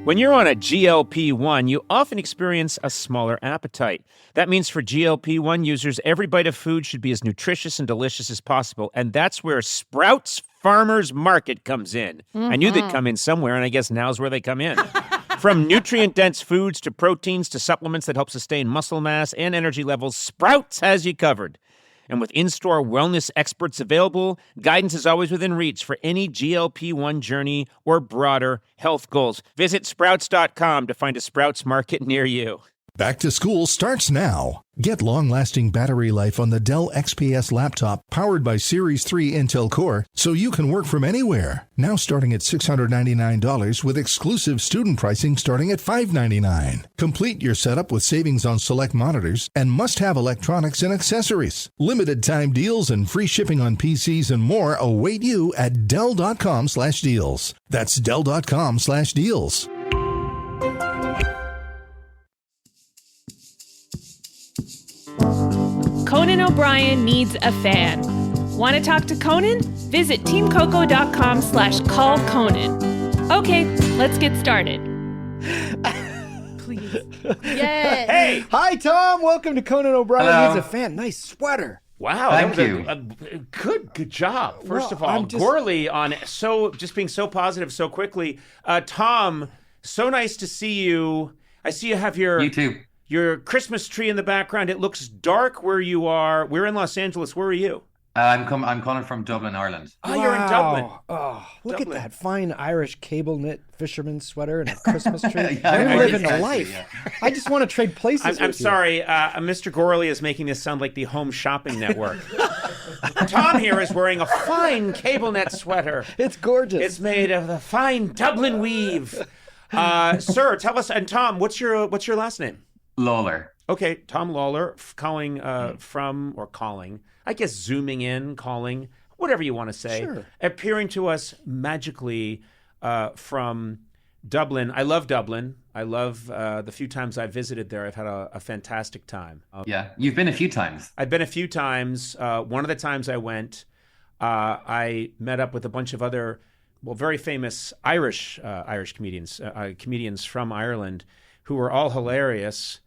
When you're on a GLP-1, you often experience a smaller appetite. That means for GLP-1 users, every bite of food should be as nutritious and delicious as possible. And that's where Sprouts Farmers Market comes in. I knew they'd come in somewhere, and I guess now's where they come in. From nutrient-dense foods to proteins to supplements that help sustain muscle mass and energy levels, Sprouts has you covered. And with in-store wellness experts available, guidance is always within reach for any GLP-1 journey or broader health goals. Visit Sprouts.com to find a Sprouts Market near you. Back to school starts now. Get long-lasting battery life on the Dell XPS laptop powered by Series 3 Intel Core so you can work from anywhere. Now starting at $699 with exclusive student pricing starting at $599. Complete your setup with savings on select monitors and must-have electronics and accessories. Limited time deals and free shipping on PCs and more await you at Dell.com/deals. That's Dell.com/deals. Conan O'Brien needs a fan. Want to talk to Conan? Visit teamcoco.com/callconan. Okay, let's get started. Please. Yes. Hey! Hi, Tom. Welcome to Conan O'Brien Hello. Needs a Fan. Nice sweater. Wow, Thank that you. was a good job. First of Well, all, I'm just- Gorley on just being so positive so quickly. Tom, so nice to see you. I see you have You too. your Christmas tree in the background. It looks dark where you are. We're in Los Angeles. Where are you? I'm calling from Dublin, Ireland. Oh, you're in Dublin. Oh, look Dublin. at that fine Irish cable knit fisherman sweater and a Christmas tree. Yeah, You're I living guess the I life. see, yeah. I just want to trade places I'm with you. sorry. Mr. Gorley is making this sound like the Home Shopping Network. Tom here is wearing a fine cable net sweater. It's gorgeous. It's made of the fine Dublin weave. Sir, tell us. And Tom, what's your last name? Lawler. Okay, Tom Lawler, calling I guess zooming in, calling, whatever you want to say, Sure. appearing to us magically from Dublin. I love Dublin. I love the few times I've visited there. I've had a fantastic time. Yeah, you've been a few times. I've been a few times. One of the times I went, I met up with a bunch of other, very famous Irish comedians from Ireland who were all hilarious.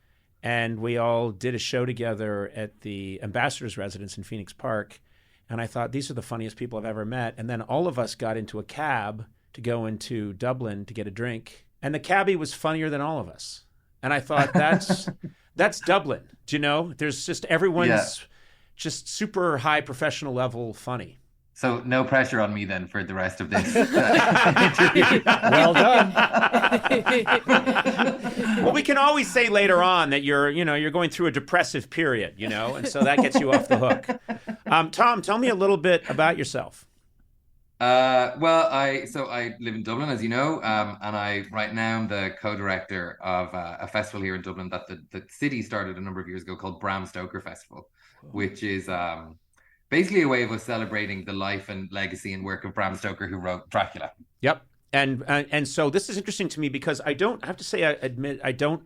And we all did a show together at the ambassador's residence in Phoenix Park. And I thought, these are the funniest people I've ever met. And then all of us got into a cab to go into Dublin to get a drink. And the cabbie was funnier than all of us. And I thought, that's Dublin. Do you know? There's just everyone's just super high professional level funny. So no pressure on me then for the rest of this interview. Well done. Well, we can always say later on that you're going through a depressive period, and so that gets you off the hook. Tom, tell me a little bit about yourself. I live in Dublin, as you know, and I right now am the co-director of a festival here in Dublin that the city started a number of years ago called Bram Stoker Festival, which is basically a way of us celebrating the life and legacy and work of Bram Stoker, who wrote Dracula. Yep. And so this is interesting to me because I admit I don't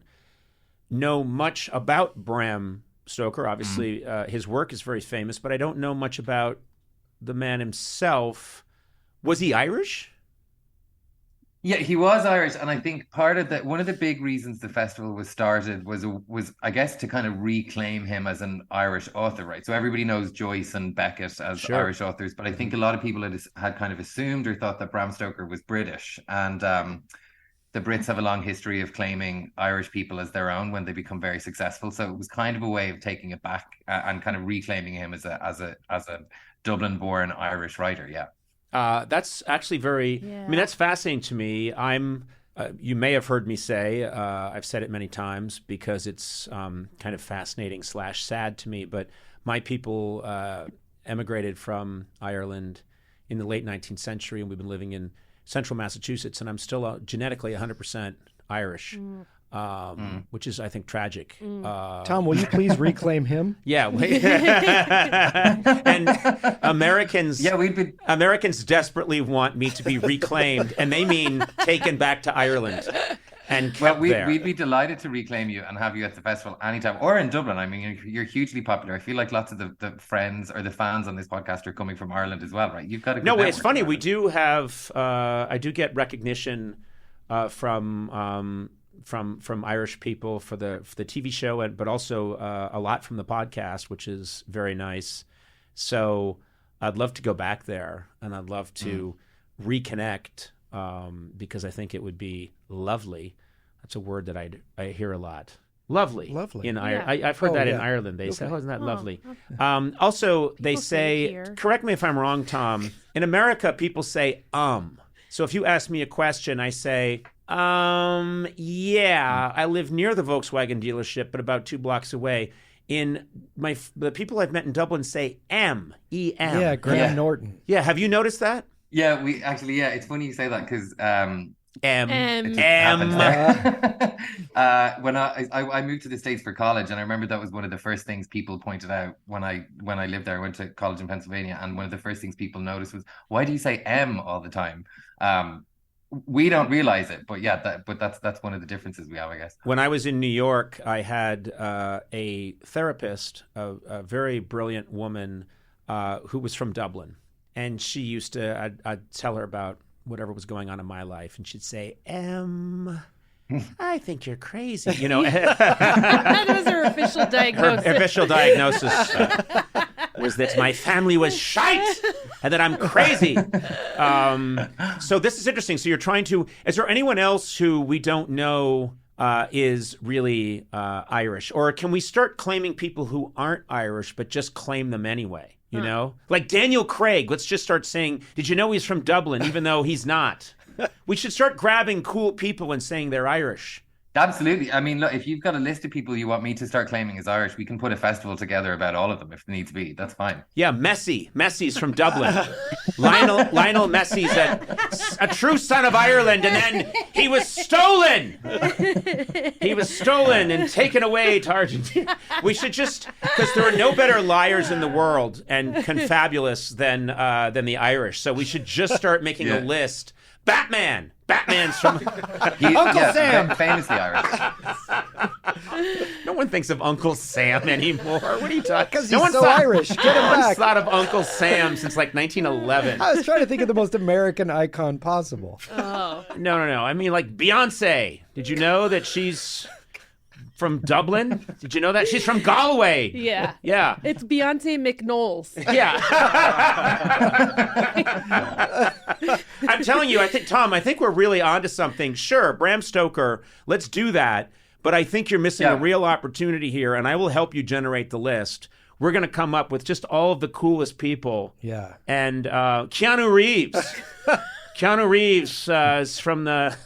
know much about Bram Stoker. Obviously, his work is very famous, but I don't know much about the man himself. Was he Irish? Yeah, he was Irish, and I think one of the big reasons the festival was started was I guess to kind of reclaim him as an Irish author, right? So everybody knows Joyce and Beckett as Irish authors, but I think a lot of people had kind of assumed or thought that Bram Stoker was British, and the Brits have a long history of claiming Irish people as their own when they become very successful. So it was kind of a way of taking it back and kind of reclaiming him as a Dublin-born Irish writer. Yeah. That's actually that's fascinating to me. You may have heard me say, I've said it many times because it's kind of fascinating / sad to me, but my people emigrated from Ireland in the late 19th century, and we've been living in central Massachusetts, and I'm still genetically 100% Irish. Which is, I think, tragic. Tom, will you please reclaim him? Yeah. And Americans desperately want me to be reclaimed, and they mean taken back to Ireland and kept there. We'd be delighted to reclaim you and have you at the festival anytime, or in Dublin. I mean, you're hugely popular. I feel like lots of the friends or the fans on this podcast are coming from Ireland as well, right? You've got a good No, it's network funny. in We Ireland. do have, I do get recognition from Irish people for the TV show, but also a lot from the podcast, which is very nice. So I'd love to go back there, and I'd love to reconnect because I think it would be lovely. That's a word that I hear a lot. Lovely. In Ireland. I've heard that in Ireland. They say, isn't that lovely? Also, they say, correct me if I'm wrong, Tom, in America, people say, So if you ask me a question, I say, yeah, I live near the Volkswagen dealership, but about 2 blocks away. The people I've met in Dublin say E-M. Yeah, Graham Norton. Yeah, have you noticed that? Yeah, we actually, it's funny you say that because M. When I moved to the States for college, and I remember that was one of the first things people pointed out when I lived there. I went to college in Pennsylvania, and one of the first things people noticed was, why do you say M all the time? We don't realize it, but that's one of the differences we have, I guess. When I was in New York, I had a therapist, a very brilliant woman who was from Dublin, and she used to. I'd tell her about whatever was going on in my life, and she'd say, I think you're crazy. That was her official diagnosis. Her official diagnosis was that my family was shite and that I'm crazy. So this is interesting. So you're trying to, is there anyone else who we don't know is really Irish? Or can we start claiming people who aren't Irish but just claim them anyway? You know? Like Daniel Craig, let's just start saying, did you know he's from Dublin, even though he's not? We should start grabbing cool people and saying they're Irish. Absolutely. I mean, look, if you've got a list of people you want me to start claiming as Irish, we can put a festival together about all of them if needs be. That's fine. Yeah, Messi. Messi's from Dublin. Lionel Messi's a true son of Ireland, and then he was stolen. He was stolen and taken away to Argentina. We should just, because there are no better liars in the world and confabulous than the Irish. So we should just start making a list. Batman's from Uncle Sam. Famously Irish. No one thinks of Uncle Sam anymore. What are you talking? Because he's so Irish. Get him back. No one's thought of Uncle Sam since like 1911. I was trying to think of the most American icon possible. Oh. No. I mean, like Beyonce. Did you know that she's from Dublin? Did you know that? She's from Galway. Yeah. Yeah. It's Beyonce McKnowles. Yeah. I'm telling you, I think we're really onto something. Sure, Bram Stoker, let's do that. But I think you're missing a real opportunity here, and I will help you generate the list. We're going to come up with just all of the coolest people. Yeah. And Keanu Reeves. Keanu Reeves is from the...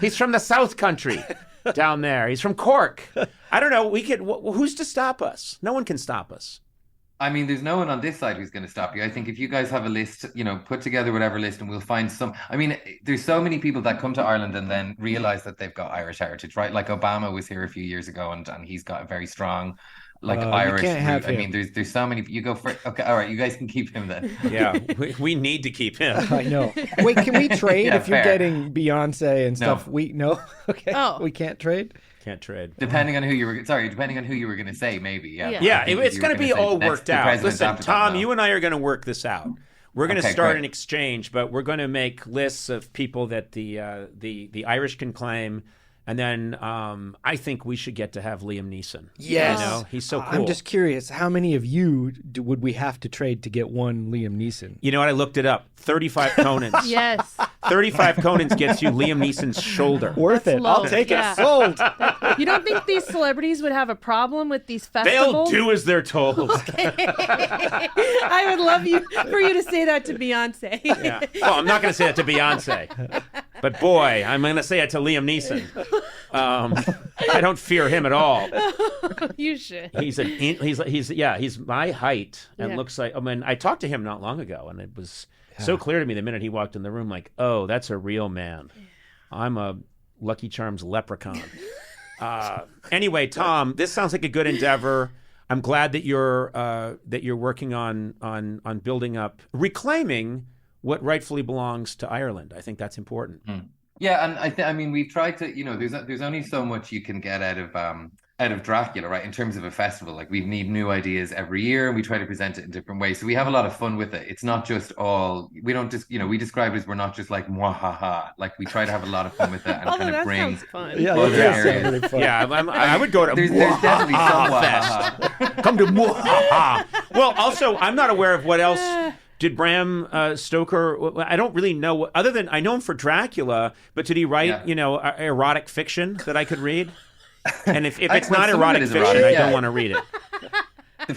He's from the South Country down there. He's from Cork. I don't know. Who's to stop us? No one can stop us. I mean, there's no one on this side who's going to stop you. I think if you guys have a list, put together whatever list and we'll find some. I mean, there's so many people that come to Ireland and then realize that they've got Irish heritage, right? Like Obama was here a few years ago and he's got a very strong, Irish root. I mean, there's so many. You go for it. Okay, all right, you guys can keep him then. Yeah, we need to keep him. I know. Wait, can we trade if you're getting Beyonce and stuff? No. Okay. Oh. We can't trade? Can't trade. Depending on who you were going to say, maybe. Yeah, it's going to be all worked out. Listen, Tom, you and I are going to work this out. We're going to start an exchange, but we're going to make lists of people that the Irish can claim. And then I think we should get to have Liam Neeson. Yes. He's so cool. I'm just curious, how many of you would we have to trade to get one Liam Neeson? You know what? I looked it up. 35 Conans. Yes. 35 Conans gets you Liam Neeson's shoulder. Worth it. Low. I'll take it. Sold. You don't think these celebrities would have a problem with these festivals? They'll do as they're told. I would love for you to say that to Beyonce. Yeah. Well, I'm not going to say that to Beyonce. But boy, I'm going to say it to Liam Neeson. I don't fear him at all. You should. He's my height and looks like. I mean, I talked to him not long ago, and it was so clear to me the minute he walked in the room, like, oh, that's a real man. I'm a Lucky Charms leprechaun. Anyway, Tom, this sounds like a good endeavor. I'm glad that you're working on building up, reclaiming what rightfully belongs to Ireland. I think that's important. Yeah, and I mean, we've tried to, there's only so much you can get out of out of Dracula, right? In terms of a festival, like we need new ideas every year and we try to present it in different ways. So we have a lot of fun with it. It's not just all, we don't just, we describe it as we're not just like Muahaha. Like we try to have a lot of fun with it and kind of bring fun. Yeah, other that does sound areas. really fun. Yeah, I would go to There's definitely some Muahaha. Come to Muahaha. Well, also, I'm not aware of what else did Bram Stoker. I don't really know. Other than I know him for Dracula, but did he write, erotic fiction that I could read? And if it's not erotic fiction, I don't want to read it. The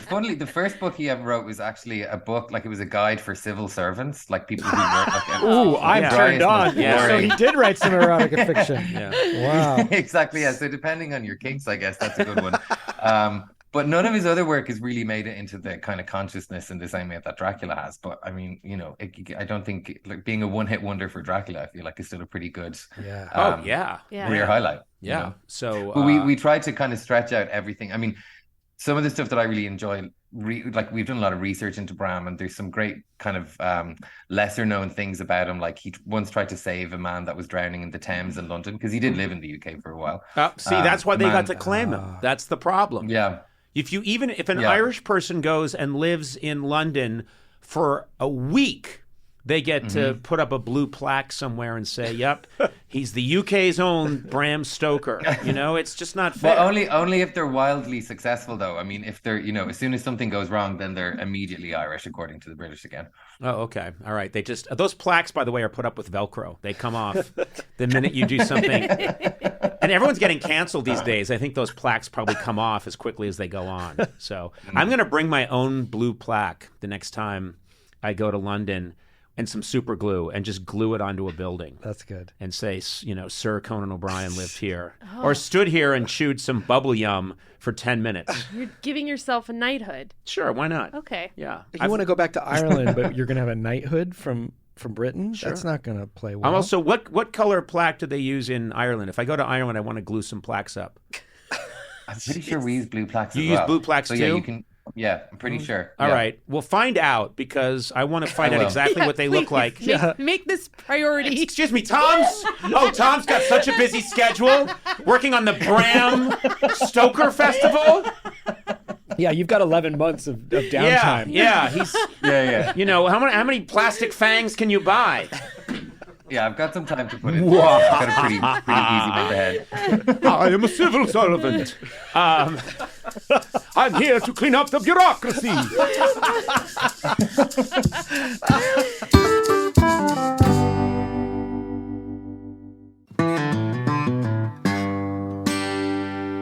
first book he ever wrote was actually a book, like it was a guide for civil servants, like people who work like. Ooh, I'm turned on. Yeah. So he did write some erotic fiction. Yeah. Wow. Exactly. Yeah. So depending on your kinks, I guess that's a good one. But none of his other work has really made it into the kind of consciousness in the same way that Dracula has. But I mean, I don't think like being a one-hit wonder for Dracula, I feel like is still a pretty good career highlight. Yeah. So but we tried to kind of stretch out everything. I mean, some of the stuff that I really enjoy, like we've done a lot of research into Bram, and there's some great kind of lesser known things about him. Like he once tried to save a man that was drowning in the Thames in London, because he did live in the UK for a while. That's why they got to claim him. That's the problem. Yeah. If an Irish person goes and lives in London for a week, they get to put up a blue plaque somewhere and say, "Yep, he's the UK's own Bram Stoker." It's just not fair. Well, only if they're wildly successful, though. I mean, if they're, as soon as something goes wrong, then they're immediately Irish, according to the British again. Oh, okay, all right. They just those plaques, by the way, are put up with Velcro. They come off the minute you do something. And everyone's getting canceled these days. I think those plaques probably come off as quickly as they go on. So I'm going to bring my own blue plaque the next time I go to London, and some super glue, and just glue it onto a building. That's good. And say, Sir Conan O'Brien lived here. Or stood here and chewed some bubble yum for 10 minutes. You're giving yourself a knighthood. Sure, why not? Okay. Yeah. You want to go back to Ireland, but you're going to have a knighthood from Britain? Sure. That's not going to play well. I'm also, what color plaque do they use in Ireland? If I go to Ireland, I want to glue some plaques up. I'm pretty sure we use blue plaques You as use well. blue plaques so, too? Yeah, you can. Yeah, I'm pretty sure. All Yeah. right. Well, find out, because I want to find out exactly what they look like. Make this priority. Excuse me, Tom's got such a busy schedule working on the Bram Stoker Festival. Yeah, you've got 11 months of downtime. Yeah, he's Yeah. how many plastic fangs can you buy? Yeah, I've got some time to put it. I've got a pretty easy month ahead. I am a civil servant. I'm here to clean up the bureaucracy.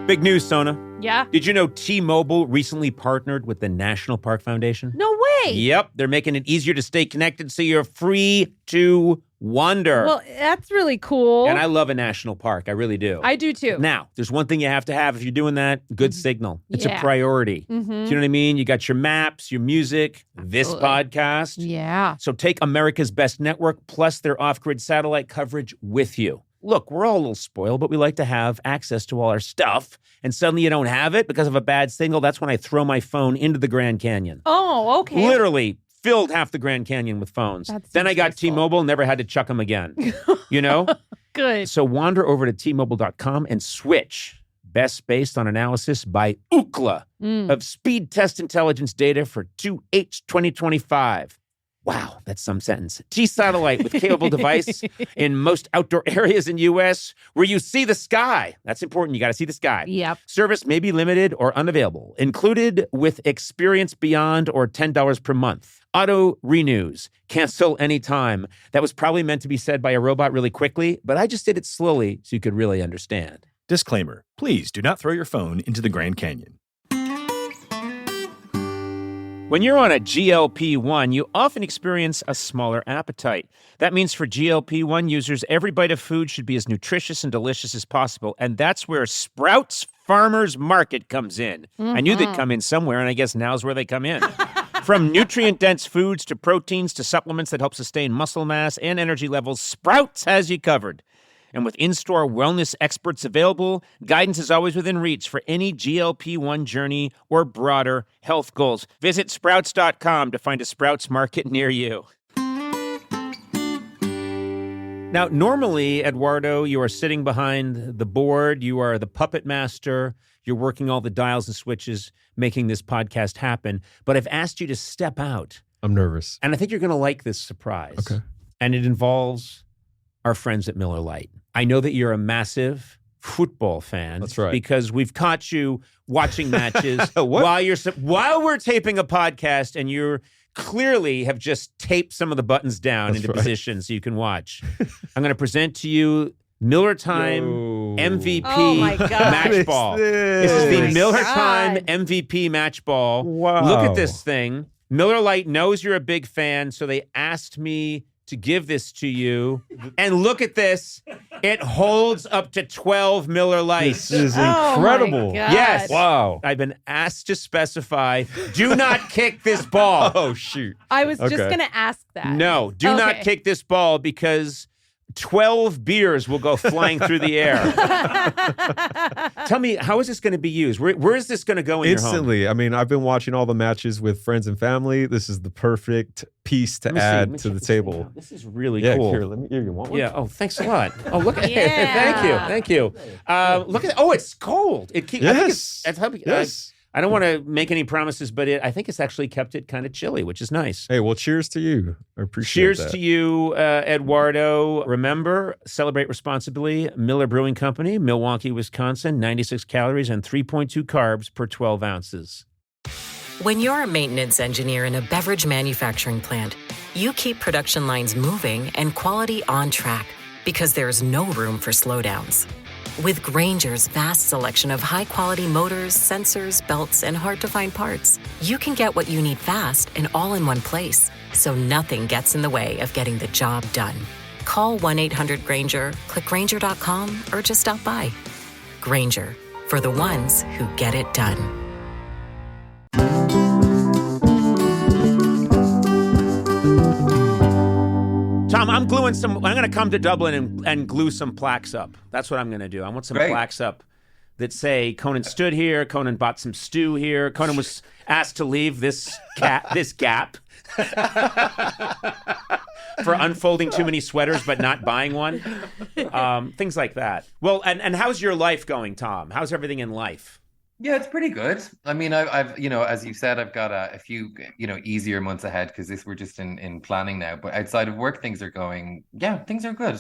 Big news, Sona. Yeah. Did you know T-Mobile recently partnered with the National Park Foundation? No way. Yep, they're making it easier to stay connected so you're free to wander. Well, that's really cool. And I love a national park. I really do. I do too. Now, there's one thing you have to have if you're doing that: good signal. It's a Yeah. priority. Do you know what I mean? You got your maps, your music, this podcast. Yeah. So take America's Best Network plus their off-grid satellite coverage with you. Look, we're all a little spoiled, but we like to have access to all our stuff. And suddenly you don't have it because of a bad signal. That's when I throw my phone into the Grand Canyon. Oh, okay. Literally filled half the Grand Canyon with phones. Then I got T-Mobile, never had to chuck them again. Good. So wander over to T-Mobile.com and switch. Best based on analysis by Ookla of speed test intelligence data for 2H 2025. Wow, that's some sentence. T-Satellite with capable device in most outdoor areas in U.S. where you see the sky. That's important. You got to see the sky. Yep. Service may be limited or unavailable. Included with Experience Beyond or $10 per month. Auto renews. Cancel anytime. That was probably meant to be said by a robot really quickly, but I just did it slowly so you could really understand. Disclaimer. Please do not throw your phone into the Grand Canyon. When you're on a GLP-1, you often experience a smaller appetite. That means for GLP-1 users, every bite of food should be as nutritious and delicious as possible. And that's where Sprouts Farmers Market comes in. I knew they'd come in somewhere, and I guess now's where they come in. From nutrient-dense foods to proteins to supplements that help sustain muscle mass and energy levels, Sprouts has you covered. And with in-store wellness experts available, guidance is always within reach for any GLP-1 journey or broader health goals. Visit Sprouts.com to find a Sprouts Market near you. Now, normally, Eduardo, you are sitting behind the board. You are the puppet master. You're working all the dials and switches, making this podcast happen. But I've asked you to step out. I'm nervous. And I think you're going to like this surprise. Okay. And it involves our friends at Miller Lite. I know that you're a massive football fan. That's right. Because we've caught you watching matches while we're taping a podcast, and you're clearly have just taped some of the buttons down into position so you can watch. I'm going to present to you Miller Time MVP match ball. This is the Miller Time MVP match ball. Wow. Look at this thing. Miller Lite knows you're a big fan, so they asked me to give this to you. And look at this. It holds up to 12 Miller Lights. This is incredible. Yes. Wow. I've been asked to specify, do not kick this ball. Oh, shoot. I was just going to ask that. No, do not kick this ball because 12 beers will go flying through the air. Tell me, how is this going to be used? Where is this going to go in Instantly. your home? I mean, I've been watching all the matches with friends and family. This is the perfect piece to add to the table. This is really cool. Here, you want one? Yeah. Oh, thanks a lot. Oh, look at it. Thank you. Look at it. Oh, it's cold. It keeps. Yes. Yes. I don't want to make any promises, but I think it's actually kept it kind of chilly, which is nice. Hey, well, cheers to you. I appreciate Cheers that. to you, Eduardo. Remember, celebrate responsibly. Miller Brewing Company, Milwaukee, Wisconsin, 96 calories and 3.2 carbs per 12 ounces. When you're a maintenance engineer in a beverage manufacturing plant, you keep production lines moving and quality on track because there's no room for slowdowns. With Grainger's vast selection of high-quality motors, sensors, belts, and hard-to-find parts, you can get what you need fast and all in one place, so nothing gets in the way of getting the job done. Call 1-800-GRAINGER, click Grainger.com, or just stop by. Grainger, for the ones who get it done. Tom, I'm going to come to Dublin and glue some plaques up. That's what I'm going to do. I want some plaques up that say Conan stood here, Conan bought some stew here, Conan was asked to leave this gap for unfolding too many sweaters but not buying one. Things like that. Well, and how's your life going, Tom? How's everything in life? Yeah, it's pretty good. I mean, I've as you said, I've got a few, easier months ahead because we're just in planning now. But outside of work, things are good.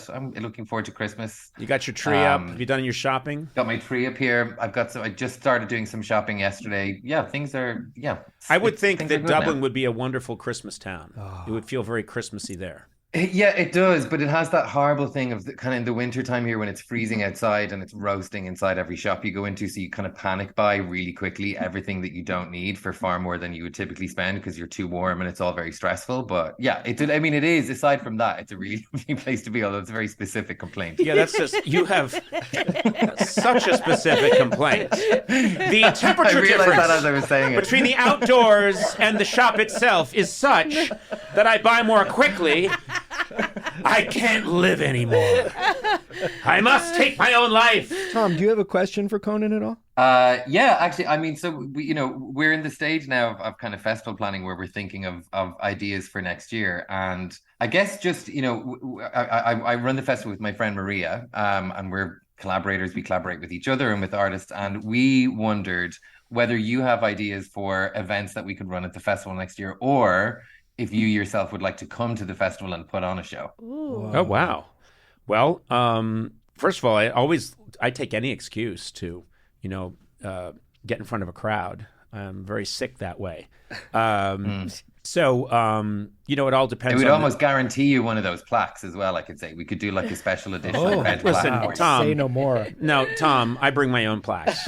I'm looking forward to Christmas. You got your tree up? Have you done your shopping? Got my tree up here. I just started doing some shopping yesterday. Yeah, things are, I would think that Dublin would be a wonderful Christmas town. It would feel very Christmassy there. Yeah, it does, but it has that horrible thing of kind of in the winter time here when it's freezing outside and it's roasting inside every shop you go into, so you kind of panic buy really quickly everything that you don't need for far more than you would typically spend because you're too warm and it's all very stressful. But yeah, it is, aside from that, it's a really lovely place to be, although it's a very specific complaint. Yeah, that's just, you have such a specific complaint. The temperature difference that as I was saying between the outdoors and the shop itself is such that I buy more quickly. I can't live anymore. I must take my own life. Tom, do you have a question for Conan at all? Yeah, actually, I mean, so we're in the stage now of kind of festival planning where we're thinking of ideas for next year, and I guess just I run the festival with my friend Maria, and we're collaborators. We collaborate with each other and with artists, and we wondered whether you have ideas for events that we could run at the festival next year, or if you yourself would like to come to the festival and put on a show. Ooh. Oh, wow. Well, first of all, I take any excuse to, get in front of a crowd. I'm very sick that way. So, it all depends. And we'd almost guarantee you one of those plaques as well. I could say we could do like a special edition. Red listen, plaque. Tom. Say no more. No, Tom, I bring my own plaques.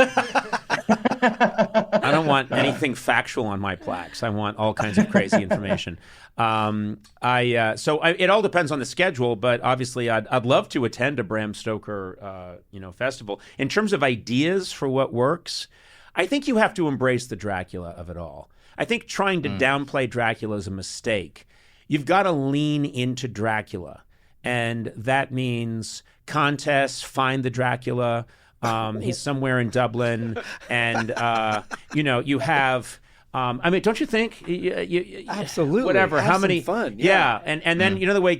I don't want anything factual on my plaques. I want all kinds of crazy information. It all depends on the schedule, but obviously I'd love to attend a Bram Stoker, festival. In terms of ideas for what works, I think you have to embrace the Dracula of it all. I think trying to downplay Dracula is a mistake. You've got to lean into Dracula, and that means contests, find the Dracula. He's somewhere in Dublin, and you have. Don't you think? Absolutely. Whatever. Have How some many? fun. Yeah, and then the way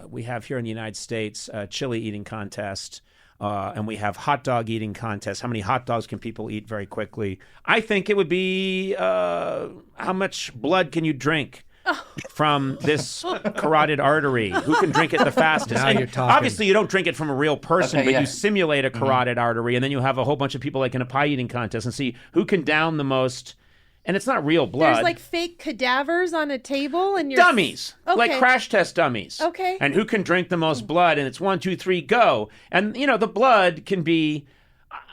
we have here in the United States a chili eating contest. and we have hot dog eating contests. How many hot dogs can people eat very quickly? I think it would be how much blood can you drink from this carotid artery? Who can drink it the fastest? Now And you're talking. obviously, you don't drink it from a real person, Okay, but yeah. you simulate a carotid artery, and then you have a whole bunch of people like in a pie eating contest and see who can down the most. And it's not real blood. There's like fake cadavers on a table and you're Dummies, like Okay. crash test dummies. Okay. And who can drink the most blood? And it's 1, 2, 3, go. And the blood can be.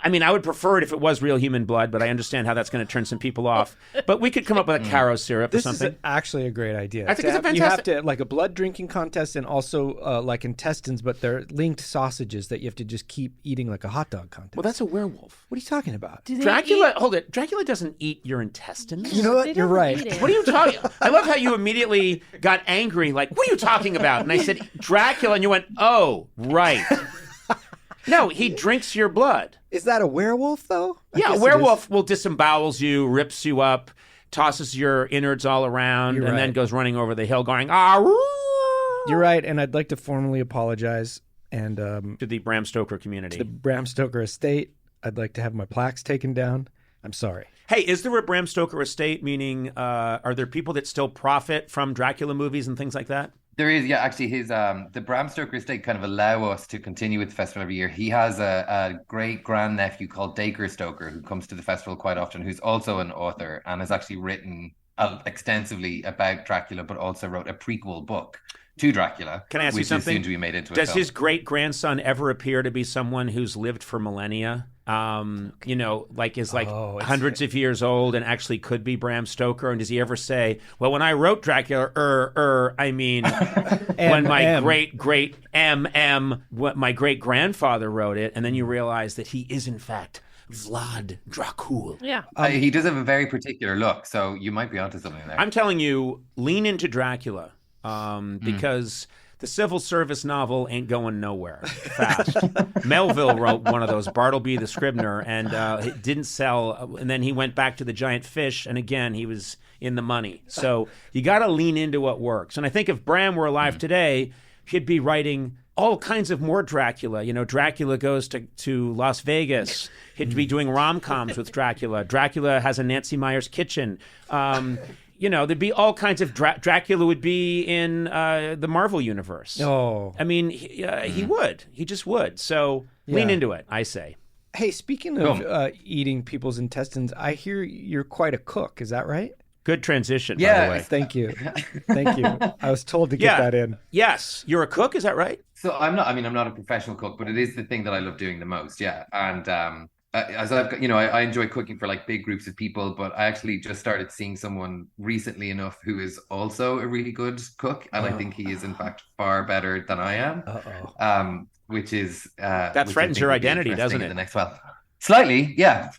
I mean, I would prefer it if it was real human blood, but I understand how that's going to turn some people off. But we could come up with a Caro syrup or This something. is actually a great idea. I think To it's a have- fantastic- You have to like a blood drinking contest and also like intestines, but they're linked sausages that you have to just keep eating like a hot dog contest. Well, that's a werewolf. What are you talking about? Do they Dracula, eat- hold it. Dracula doesn't eat your intestines. You know what? They You're don't right. eat it. What are you talking? I love how you immediately got angry. Like, what are you talking about? And I said Dracula, and you went, "Oh, right." No, he drinks your blood. Is that a werewolf though? I Yeah, guess a it werewolf will disembowels you, rips you up, tosses your innards all around, You're and then right. goes running over the hill, going "Ah!" is. You're right, and I'd like to formally apologize and to the Bram Stoker community. the Bram Stoker estate. I'd like to have my plaques taken down. I'm sorry. Hey, is there a Bram Stoker estate? Meaning, are there people that still profit from Dracula movies and things like that? There is, yeah, actually his the Bram Stoker estate kind of allow us to continue with the festival every year. He has a great grandnephew called Dacre Stoker who comes to the festival quite often, who's also an author and has actually written extensively about Dracula, but also wrote a prequel book to Dracula. Can I ask you which something? is soon to be made into a Does film. his great grandson ever appear to be someone who's lived for millennia? Like is like Oh, it's- hundreds of years old and actually could be Bram Stoker? And does he ever say, "Well, when I wrote Dracula, I mean, when my my great grandfather wrote it," and then you realize that he is in fact Vlad Dracul. Yeah. He does have a very particular look, so you might be onto something there. I'm telling you, lean into Dracula because the civil service novel ain't going nowhere fast. Melville wrote one of those, Bartleby the Scrivener, and it didn't sell. And then he went back to the giant fish, and again, he was in the money. So you got to lean into what works. And I think if Bram were alive today, he'd be writing all kinds of more Dracula. Dracula goes to Las Vegas. He'd be doing rom-coms with Dracula. Dracula has a Nancy Meyer's kitchen. There'd be all kinds of Dracula would be in the Marvel universe. Oh. I mean, he would. He just would. So lean into it, I say. Hey, speaking of eating people's intestines, I hear you're quite a cook. Is that right? Good transition, by Yeah. the way. Thank you. Thank you. I was told to get that in. Yes. You're a cook, is that right? So I'm not a professional cook, but it is the thing that I love doing the most. Yeah. And as I've got, I enjoy cooking for like big groups of people, but I actually just started seeing someone recently enough who is also a really good cook. And I think he is in fact far better than I am. Which is, that threatens your identity, doesn't it? The next, slightly. Yeah.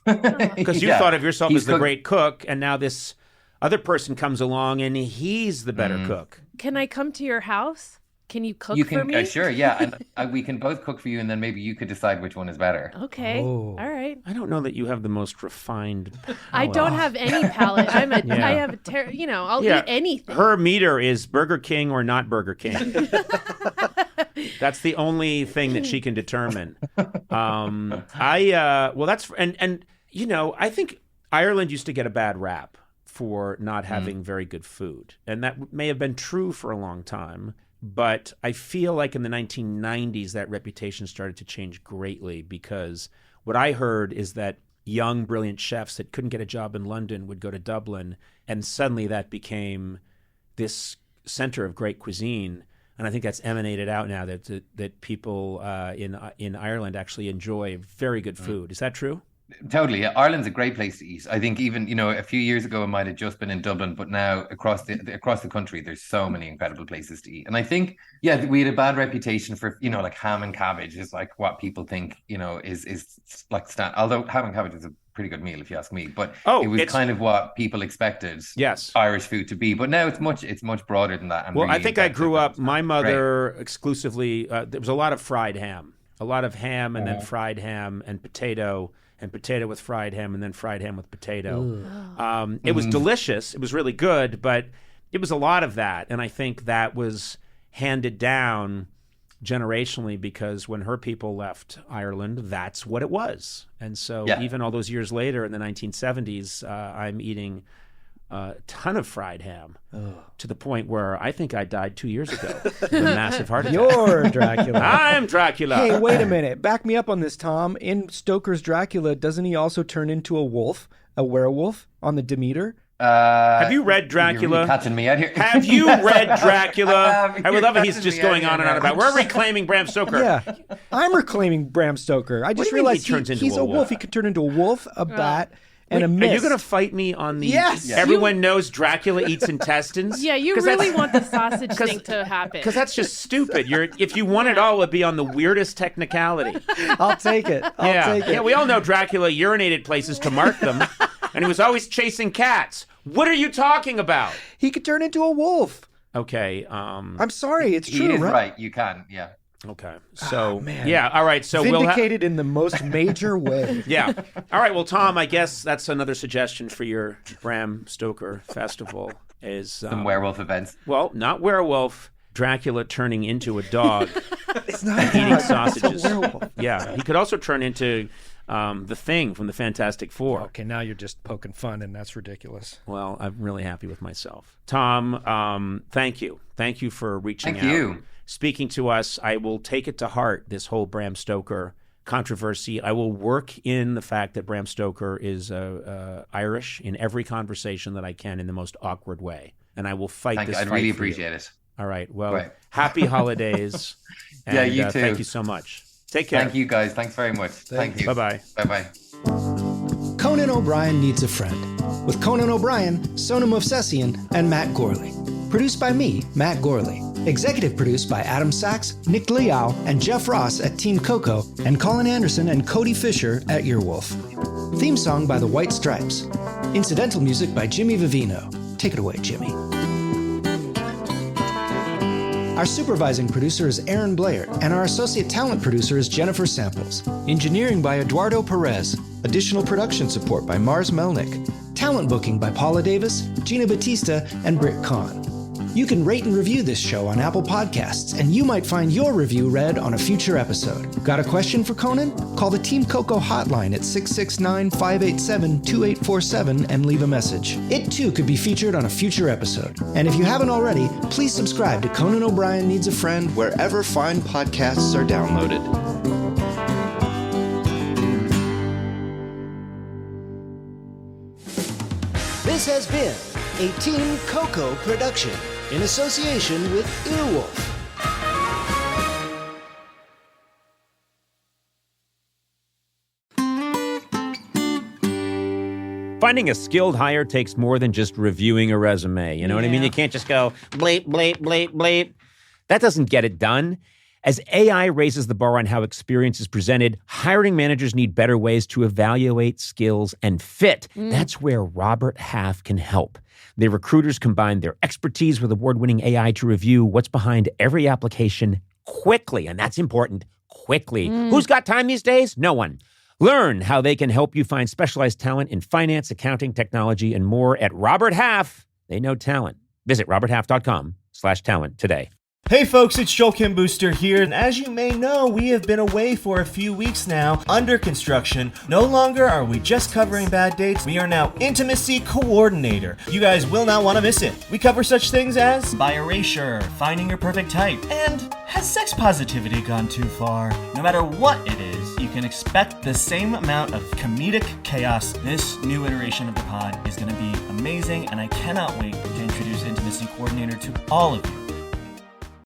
Because you Yeah. thought of yourself He's as the cooked- great cook, and now this other person comes along and he's the better cook. Can I come to your house? Can you cook You for can, me? sure, yeah. And we can both cook for you, and then maybe you could decide which one is better. Okay. Oh. All right. I don't know that you have the most refined palate. I don't have any palate. I Yeah. have I'll eat anything. Her meter is Burger King or not Burger King. That's the only thing that she can determine. I think Ireland used to get a bad rap for not having very good food. And that may have been true for a long time. But I feel like in the 1990s, that reputation started to change greatly because what I heard is that young, brilliant chefs that couldn't get a job in London would go to Dublin, and suddenly that became this center of great cuisine. And I think that's emanated out now that people in Ireland actually enjoy very good food. Is that true? Totally. Yeah. Ireland's a great place to eat. I think even, a few years ago, it might have just been in Dublin, but now across the country, there's so many incredible places to eat. And I think, we had a bad reputation for, like ham and cabbage is like what people think, is like although ham and cabbage is a pretty good meal if you ask me, but it was kind of what people expected Irish food to be. But now it's much broader than that. And well, really I think I grew up, my mother Great. exclusively, there was a lot of fried ham, and then fried ham and potato with fried ham, and then fried ham with potato. It was delicious. It was really good, but it was a lot of that. And I think that was handed down generationally, because when her people left Ireland, that's what it was. And so even all those years later in the 1970s, I'm eating a ton of fried ham to the point where I think I died 2 years ago with a massive heart attack. You're Dracula. I'm Dracula. Hey, wait a minute. Back me up on this, Tom. In Stoker's Dracula, doesn't he also turn into a wolf, a werewolf on the Demeter? Have you read Dracula? You're really catching me out here. Have you read Dracula? I would love it. He's just going on and on about. We're reclaiming Bram Stoker. Yeah, I'm reclaiming Bram Stoker. I just realized he's a wolf. He could turn into a wolf, a bat, and a mist. Are you going to fight me on the... Yes. Everyone knows Dracula eats intestines? Yeah, you really want the sausage thing to happen. Because that's just stupid. If you want it all, it would be on the weirdest technicality. I'll take it. I'll take it. Yeah, we all know Dracula urinated places to mark them. And he was always chasing cats. What are you talking about? He could turn into a wolf. Okay. I'm sorry. It's true, He is right. You can, yeah. Okay. So, man. yeah. All right. So vindicated in the most major way. Yeah. All right. Well, Tom, I guess that's another suggestion for your Bram Stoker festival is... Some werewolf events. Well, not werewolf. Dracula turning into a dog. It's not eating sausages. It's a werewolf. Yeah. He could also turn into... the Thing from the Fantastic Four. Okay, now you're just poking fun, and that's ridiculous. Well, I'm really happy with myself. Tom, thank you. Thank you for reaching out. Thank you. Speaking to us. I will take it to heart, this whole Bram Stoker controversy. I will work in the fact that Bram Stoker is Irish in every conversation that I can in the most awkward way. And I will fight this fight. I'd really appreciate it. All right. Well, happy holidays. And, you too. Thank you so much. Take care. Thank you, guys. Thanks very much. Thank you. Bye-bye. Bye-bye. Conan O'Brien Needs a Friend, with Conan O'Brien, Sonam Movsesian, and Matt Gorley. Produced by me, Matt Gorley. Executive produced by Adam Sachs, Nick Liao, and Jeff Ross at Team Coco, and Colin Anderson and Cody Fisher at Earwolf. Theme song by the White Stripes. Incidental music by Jimmy Vivino. Take it away, Jimmy. Our supervising producer is Aaron Blair, and our associate talent producer is Jennifer Samples. Engineering by Eduardo Perez. Additional production support by Mars Melnick. Talent booking by Paula Davis, Gina Batista, and Britt Kahn. You can rate and review this show on Apple Podcasts, and you might find your review read on a future episode. Got a question for Conan? Call the Team Coco hotline at 669-587-2847 and leave a message. It too could be featured on a future episode. And if you haven't already, please subscribe to Conan O'Brien Needs a Friend wherever fine podcasts are downloaded. This has been a Team Coco production in association with Earwolf. Finding a skilled hire takes more than just reviewing a resume. You know what I mean? You can't just go bleep, bleep, bleep, bleep. That doesn't get it done. As AI raises the bar on how experience is presented, hiring managers need better ways to evaluate skills and fit. That's where Robert Half can help. Their recruiters combine their expertise with award-winning AI to review what's behind every application quickly, and that's important, quickly. Who's got time these days? No one. Learn how they can help you find specialized talent in finance, accounting, technology, and more at Robert Half. They know talent. Visit roberthalf.com/talent today. Hey folks, it's Joel Kim Booster here, and as you may know, we have been away for a few weeks now, under construction. No longer are we just covering bad dates, we are now Intimacy Coordinator. You guys will not want to miss it. We cover such things as bi erasure, finding your perfect type, and has sex positivity gone too far? No matter what it is, you can expect the same amount of comedic chaos. This new iteration of the pod is going to be amazing, and I cannot wait to introduce Intimacy Coordinator to all of you.